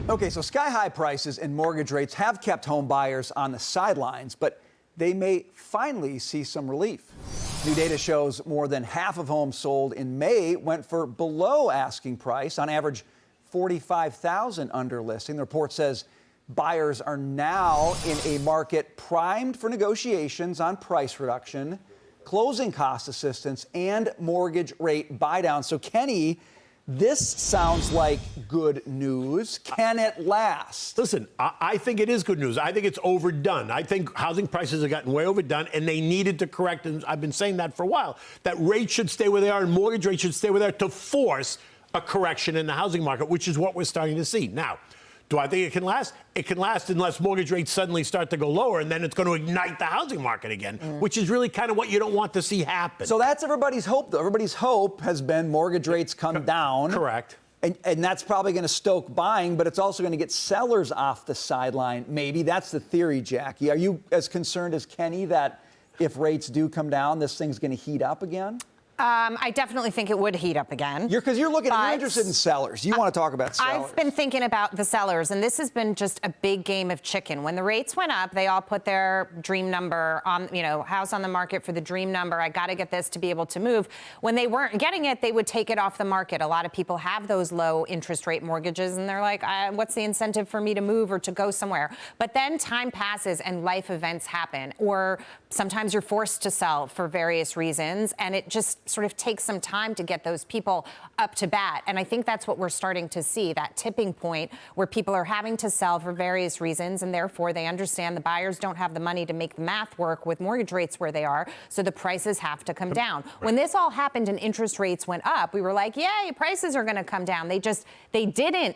Okay, so sky-high prices and mortgage rates have kept home buyers on the sidelines, but they may finally see some relief. New data shows more than half of homes sold in May went for below asking price, on average $45,000 under listing. The report says buyers are now in a market primed for negotiations on price reduction, closing cost assistance, and mortgage rate buy-down. So Kenny, this sounds like good news. Can it last? Listen, I think it is good news. I think it's overdone. I think housing prices have gotten way overdone, and they needed to correct. And I've been saying that for a while, that rates should stay where they are and mortgage rates should stay where they are to force a correction in the housing market, which is what we're starting to see. Now, do I think it can last? It can last unless mortgage rates suddenly start to go lower, and then it's going to ignite the housing market again, which is really kind of what you don't want to see happen. So that's everybody's hope, though. Everybody's hope has been mortgage rates come down. Correct. And that's probably going to stoke buying, but it's also going to get sellers off the sideline, maybe. That's the theory, Jackie. Are you as concerned as Kenny that if rates do come down, this thing's going to heat up again? I definitely think it would heat up again. Because you're interested in sellers. You want to talk about sellers. I've been thinking about the sellers, and this has been just a big game of chicken. When the rates went up, they all put their dream number on, house on the market for the dream number. I got to get this to be able to move. When they weren't getting it, they would take it off the market. A lot of people have those low interest rate mortgages, and they're like, what's the incentive for me to move or to go somewhere? But then time passes and life events happen, or sometimes you're forced to sell for various reasons, and it just sort of takes some time to get those people up to bat. And I think that's what we're starting to see, that tipping point where people are having to sell for various reasons, and therefore they understand the buyers don't have the money to make the math work with mortgage rates where they are, so the prices have to come down. Right. When this all happened and interest rates went up, we were like, yay, prices are going to come down. They didn't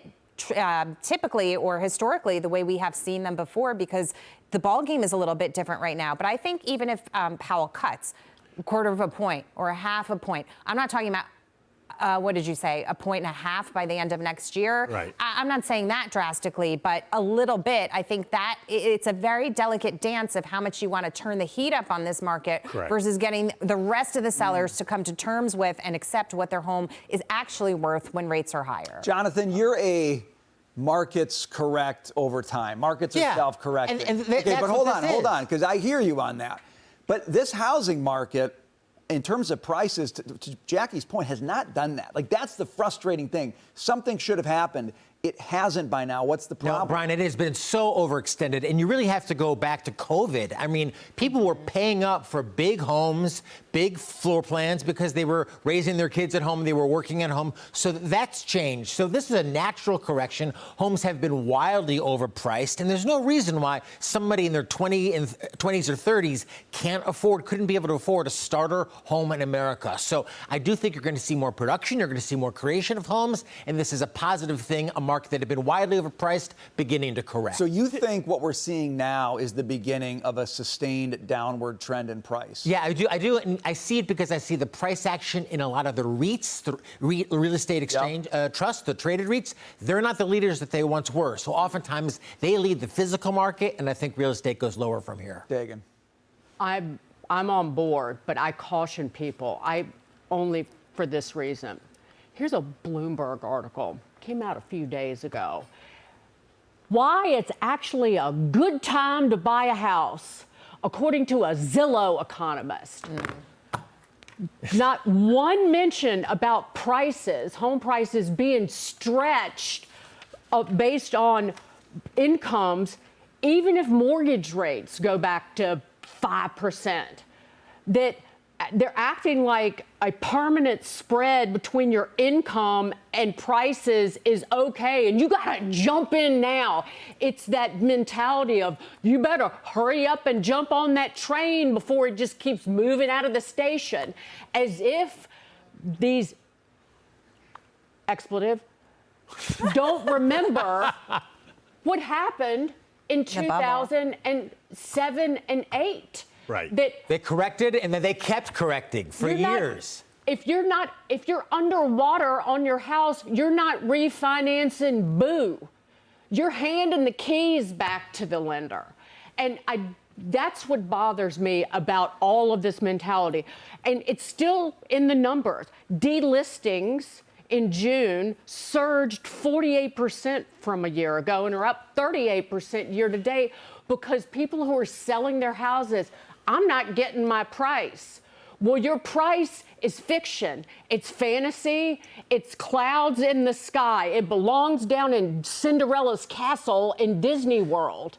typically or historically the way we have seen them before, because the ball game is a little bit different right now. But I think even if Powell cuts a quarter of a point or a half a point, I'm not talking about what did you say, 1.5 points by the end of next year? Right. I'm not saying that drastically, but a little bit. I think that it's a very delicate dance of how much you want to turn the heat up on this market. Correct. Versus getting the rest of the sellers to come to terms with and accept what their home is actually worth when rates are higher. Jonathan, you're a markets correct over time. Markets are self-correcting. Okay, but hold on, because I hear you on that. But this housing market, in terms of prices, to Jackie's point, has not done that. Like, that's the frustrating thing. Something should have happened. It hasn't by now. What's the problem? No, Brian, it has been so overextended, and you really have to go back to COVID. I mean, people were paying up for big homes, big floor plans, because they were raising their kids at home, they were working at home. So that's changed. So this is a natural correction. Homes have been wildly overpriced, and there's no reason why somebody in their 20s or 30s couldn't be able to afford a starter home in America. So I do think you're going to see more production, you're going to see more creation of homes, and this is a positive thing, a market that had been widely overpriced beginning to correct. So you think what we're seeing now is the beginning of a sustained downward trend in price? Yeah, I do. And I see it because I see the price action in a lot of the REITs, the real estate exchange trusts, the traded REITs. They're not the leaders that they once were. So oftentimes they lead the physical market, and I think real estate goes lower from here. Dagan. I'm on board, but I caution people. Only for this reason. Here's a Bloomberg article. Came out a few days ago. Why it's actually a good time to buy a house, according to a Zillow economist. Not one mention about prices, home prices being stretched based on incomes, even if mortgage rates go back to 5%. That they're acting like a permanent spread between your income and prices is okay, and you gotta jump in now. It's that mentality of you better hurry up and jump on that train before it just keeps moving out of the station, as if these don't remember what happened in 2007 and 8. Right. They corrected, and then they kept correcting for years. If you're underwater on your house, you're not refinancing boo. You're handing the keys back to the lender. And that's what bothers me about all of this mentality. And it's still in the numbers. Delistings in June surged 48% from a year ago and are up 38% year to date because people who are selling their houses, I'm not getting my price. Well, your price is fiction. It's fantasy. It's clouds in the sky. It belongs down in Cinderella's castle in Disney World.